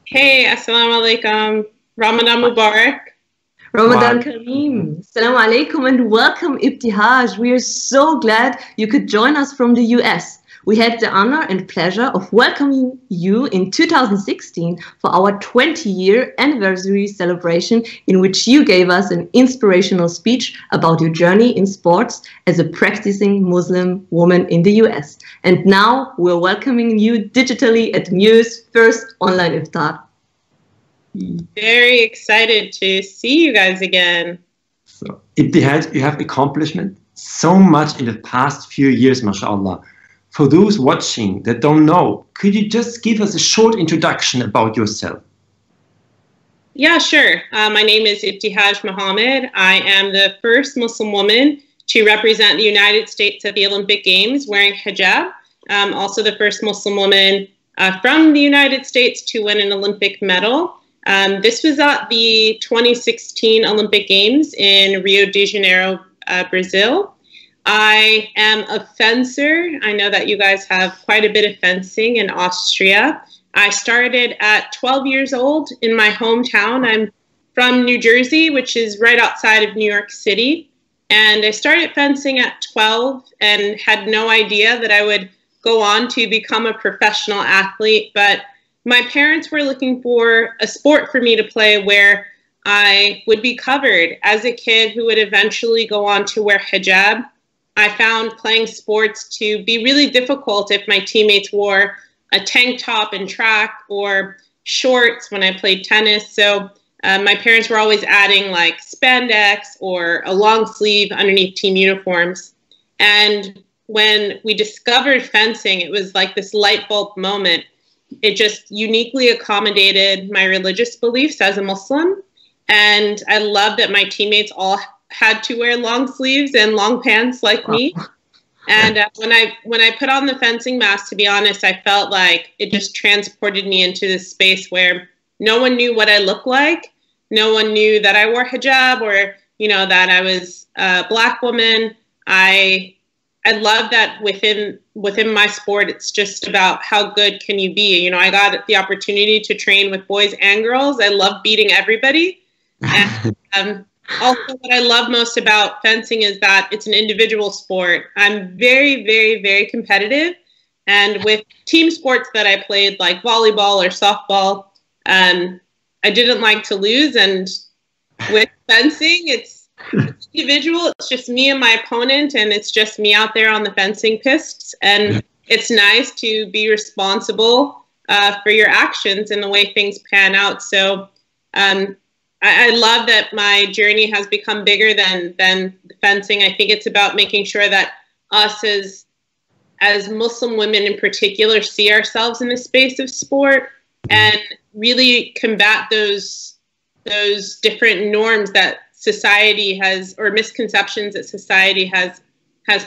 Hey, assalamu alaikum. Ramadan Mubarak. Ramadan Kareem. Assalamu alaikum and welcome Ibtihaj. We are so glad you could join us from the US. We had the honor and pleasure of welcoming you in 2016 for our 20-year anniversary celebration, in which you gave us an inspirational speech about your journey in sports as a practicing Muslim woman in the US. And now we're welcoming you digitally at Mu's first online iftar. Very excited to see you guys again. So, Ibtihaj, you have accomplishment so much in the past few years, mashallah. For those watching that don't know, could you just give us a short introduction about yourself? Yeah, sure. My name is Ibtihaj Muhammad. I am the first Muslim woman to represent the United States at the Olympic Games wearing hijab. Also the first Muslim woman from the United States to win an Olympic medal. This was at the 2016 Olympic Games in Rio de Janeiro, Brazil. I am a fencer. I know that you guys have quite a bit of fencing in Austria. I started at 12 years old in my hometown. I'm from New Jersey, which is right outside of New York City. And I started fencing at 12 and had no idea that I would go on to become a professional athlete. But my parents were looking for a sport for me to play where I would be covered. As a kid who would eventually go on to wear hijab, I found playing sports to be really difficult if my teammates wore a tank top in track or shorts when I played tennis. So my parents were always adding like spandex or a long sleeve underneath team uniforms. And when we discovered fencing, it was like this light bulb moment. It just uniquely accommodated my religious beliefs as a Muslim. And I love that my teammates all had to wear long sleeves and long pants like me. And when I put on the fencing mask, to be honest, I felt like it just transported me into this space where no one knew what I looked like. No one knew that I wore hijab or, you know, that I was a Black woman. I love that within my sport, it's just about how good can you be. You know, I got the opportunity to train with boys and girls. I love beating everybody. And also, what I love most about fencing is that it's an individual sport. I'm very, very, very competitive. And with team sports that I played, like volleyball or softball, I didn't like to lose. And with fencing, it's individual. It's just me and my opponent, and it's just me out there on the fencing pists. And it's nice to be responsible for your actions and the way things pan out. So I love that my journey has become bigger than fencing. I think it's about making sure that us as Muslim women in particular see ourselves in the space of sport and really combat those different norms that society has, or misconceptions that society has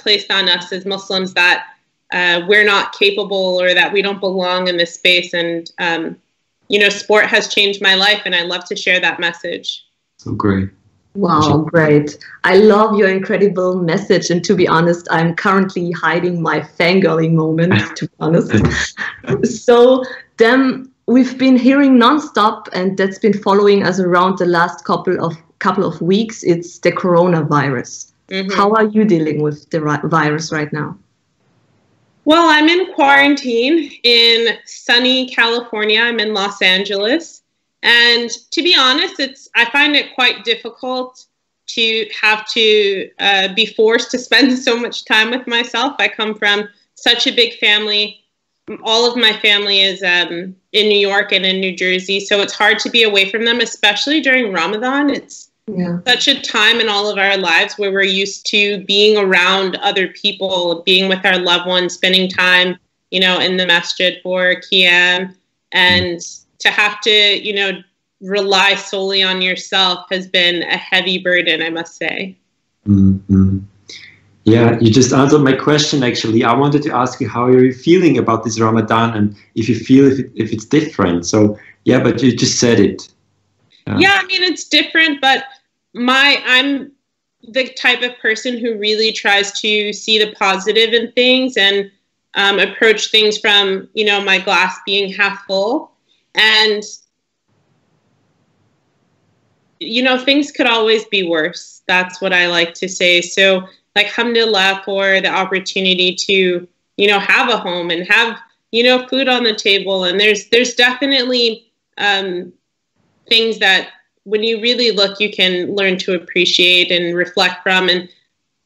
placed on us as Muslims, that we're not capable or that we don't belong in this space. And you know, sport has changed my life, and I love to share that message. So great. Wow, great. I love your incredible message. And to be honest, I'm currently hiding my fangirling moment, to be honest. So then we've been hearing nonstop, and that's been following us around the last couple of weeks. It's the coronavirus. Mm-hmm. How are you dealing with the virus right now? Well, I'm in quarantine in sunny California. I'm in Los Angeles. And to be honest, I find it quite difficult to have to be forced to spend so much time with myself. I come from such a big family. All of my family is in New York and in New Jersey. So it's hard to be away from them, especially during Ramadan. It's such a time in all of our lives where we're used to being around other people, being with our loved ones, spending time, you know, in the masjid for Qiyam. And to have to, you know, rely solely on yourself has been a heavy burden, I must say. Mm-hmm. Yeah, you just answered my question, actually. I wanted to ask you how you're feeling about this Ramadan and if you feel if it's different. So, yeah, but you just said it. Yeah, I mean, it's different, but I'm the type of person who really tries to see the positive in things and approach things from, you know, my glass being half full. And you know, things could always be worse. That's what I like to say. So, like, alhamdulillah for the opportunity to, you know, have a home and have, you know, food on the table. And there's definitely things that when you really look, you can learn to appreciate and reflect from. And,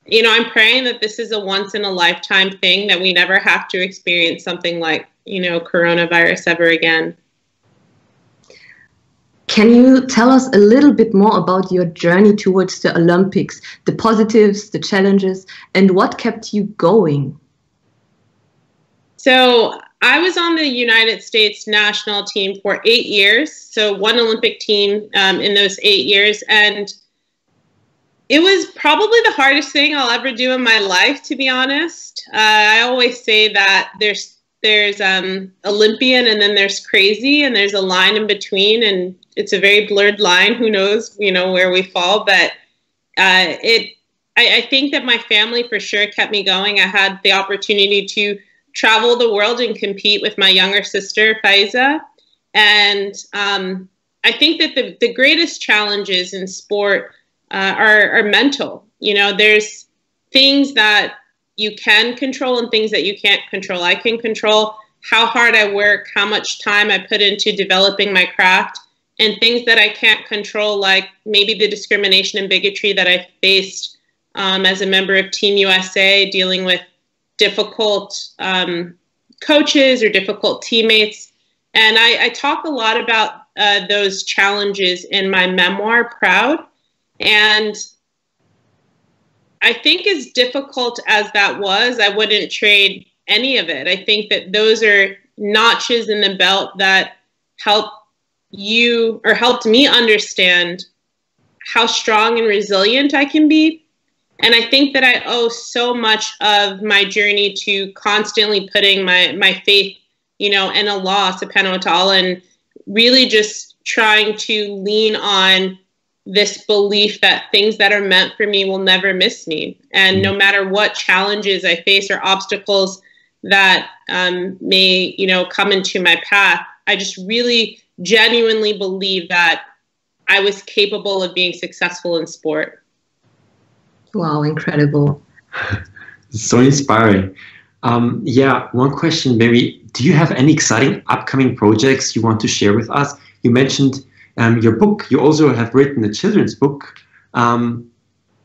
you know, I'm praying that this is a once in a lifetime thing, that we never have to experience something like, you know, coronavirus ever again. Can you tell us a little bit more about your journey towards the Olympics, the positives, the challenges, and what kept you going? So I was on the United States national team for 8 years. So one Olympic team in those 8 years. And it was probably the hardest thing I'll ever do in my life, to be honest. I always say that there's Olympian and then there's crazy, and there's a line in between, and it's a very blurred line. Who knows, you know, where we fall. But I think that my family for sure kept me going. I had the opportunity to travel the world and compete with my younger sister, Faiza. And I think that the greatest challenges in sport are mental. You know, there's things that you can control and things that you can't control. I can control how hard I work, how much time I put into developing my craft, and things that I can't control, like maybe the discrimination and bigotry that I faced as a member of Team USA, dealing with difficult coaches or difficult teammates. And I talk a lot about those challenges in my memoir, Proud. And I think as difficult as that was, I wouldn't trade any of it. I think that those are notches in the belt that help you, or helped me understand how strong and resilient I can be. And I think that I owe so much of my journey to constantly putting my faith, you know, in Allah subhanahu wa ta'ala, and really just trying to lean on this belief that things that are meant for me will never miss me. And no matter what challenges I face or obstacles that may, you know, come into my path, I just really genuinely believe that I was capable of being successful in sport. Wow, incredible. So inspiring. Yeah, one question maybe. Do you have any exciting upcoming projects you want to share with us? You mentioned your book. You also have written a children's book.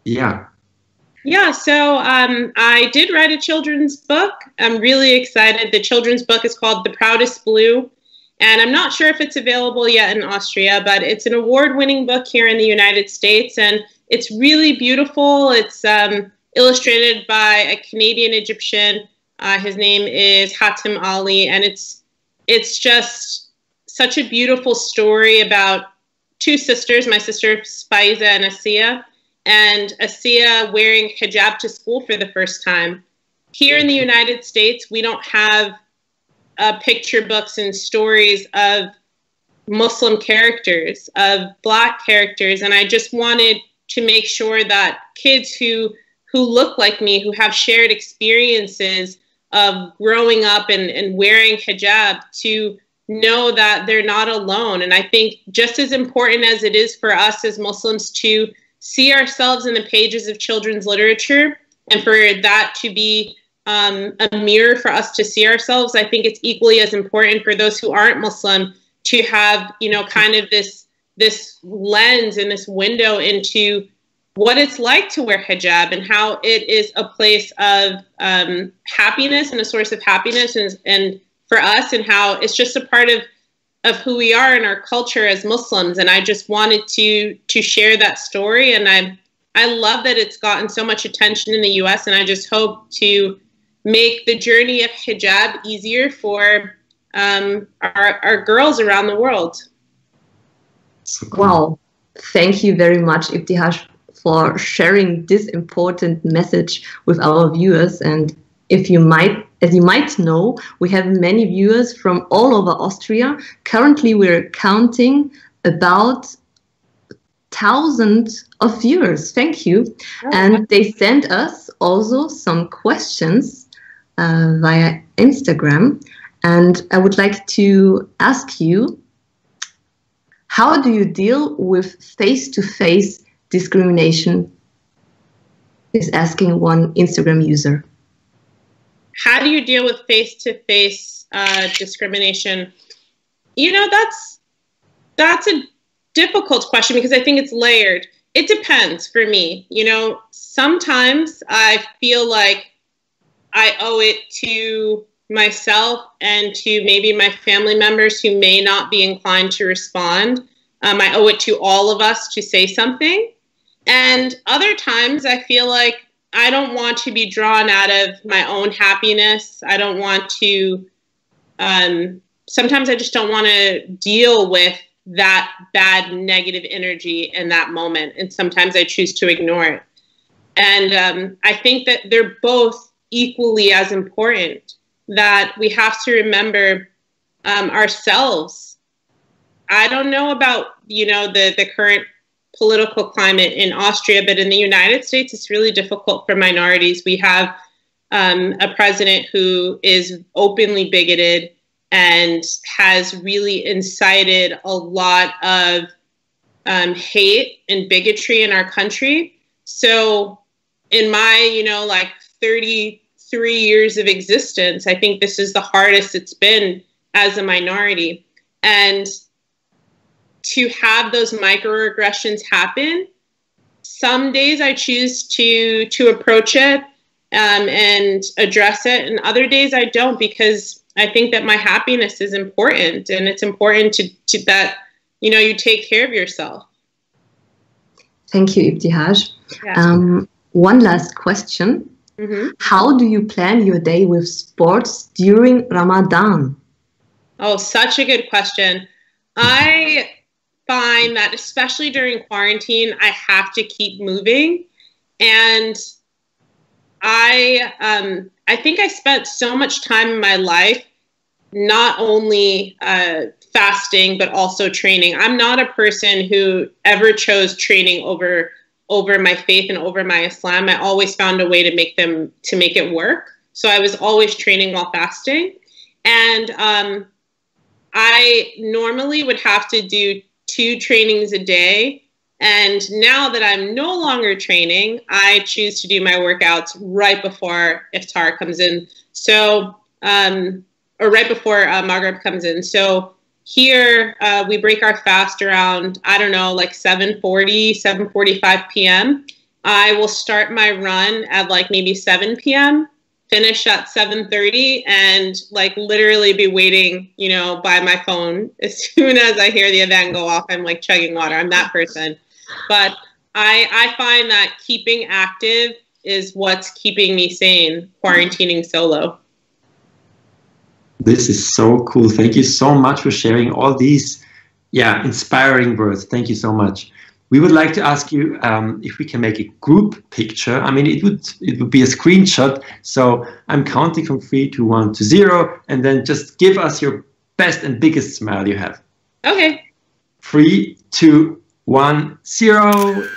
Yeah, so I did write a children's book. I'm really excited. The children's book is called The Proudest Blue. And I'm not sure if it's available yet in Austria, but it's an award-winning book here in the United States. And it's really beautiful. It's illustrated by a Canadian-Egyptian. His name is Hatem Ali. And it's just such a beautiful story about two sisters, my sisters Faiza and Asiya. And Asiya wearing hijab to school for the first time. Here in the United States, we don't have picture books and stories of Muslim characters, of Black characters. And I just wanted to make sure that kids who look like me, who have shared experiences of growing up and wearing hijab, to know that they're not alone. And I think just as important as it is for us as Muslims to see ourselves in the pages of children's literature, and for that to be a mirror for us to see ourselves, I think it's equally as important for those who aren't Muslim to have, you know, kind of this lens and this window into what it's like to wear hijab, and how it is a place of happiness and a source of happiness, and for us, and how it's just a part of who we are in our culture as Muslims. And I just wanted to share that story. And I love that it's gotten so much attention in the US, and I just hope to make the journey of hijab easier for our girls around the world. Wow. Thank you very much, Ibtihaj, for sharing this important message with our viewers. And as you might know, we have many viewers from all over Austria. Currently, we're counting about 1,000 of viewers. Thank you. Oh, and they sent us also some questions via Instagram. And I would like to ask you, how do you deal with face-to-face discrimination? Is asking one Instagram user. How do you deal with face-to-face discrimination? You know, that's a difficult question because I think it's layered. It depends for me. You know, sometimes I feel like I owe it to myself and to maybe my family members who may not be inclined to respond. I owe it to all of us to say something. And other times I feel like I don't want to be drawn out of my own happiness. I don't want to, sometimes I just don't want to deal with that bad negative energy in that moment. And sometimes I choose to ignore it. And I think that they're both equally as important, that we have to remember ourselves. I don't know about, you know, the current political climate in Austria, but in the United States, it's really difficult for minorities. We have a president who is openly bigoted and has really incited a lot of hate and bigotry in our country. So in my, you know, like 33 years of existence, I think this is the hardest it's been as a minority. And to have those microaggressions happen, some days I choose to approach it and address it, and other days I don't, because I think that my happiness is important, and it's important to that, you know, you take care of yourself. Thank you, Ibtihaj. Yeah. One last question. Mm-hmm. How do you plan your day with sports during Ramadan? Oh, such a good question. I find that especially during quarantine, I have to keep moving. And I think I spent so much time in my life not only fasting, but also training. I'm not a person who ever chose training over my faith and over my Islam. I always found a way to make it work. So I was always training while fasting. And I normally would have to do 2 trainings a day. And now that I'm no longer training, I choose to do my workouts right before Iftar comes in. So, or right before Maghrib comes in. So here we break our fast around, I don't know, like 7:40, 7:45 p.m. I will start my run at like maybe 7 p.m., finish at 7:30, and like literally be waiting, you know, by my phone. As soon as I hear the adhan go off, I'm like chugging water. I'm that person. But I find that keeping active is what's keeping me sane, quarantining solo. This is so cool. Thank you so much for sharing all these, inspiring words. Thank you so much. We would like to ask you if we can make a group picture. I mean, it would be a screenshot. So I'm counting from 3 to 1 to 0, and then just give us your best and biggest smile you have. Okay. 3, 2, 1, 0.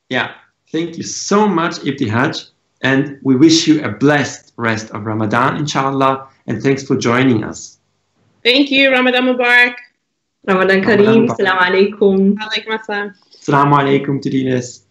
Yeah. Thank you so much, Ibtihaj. And we wish you a blessed rest of Ramadan, inshallah. And thanks for joining us. Thank you. Ramadan Mubarak. Ramadan Kareem. Assalamu alaikum. Alaikum assalam. Assalamu alaikum, Tudines.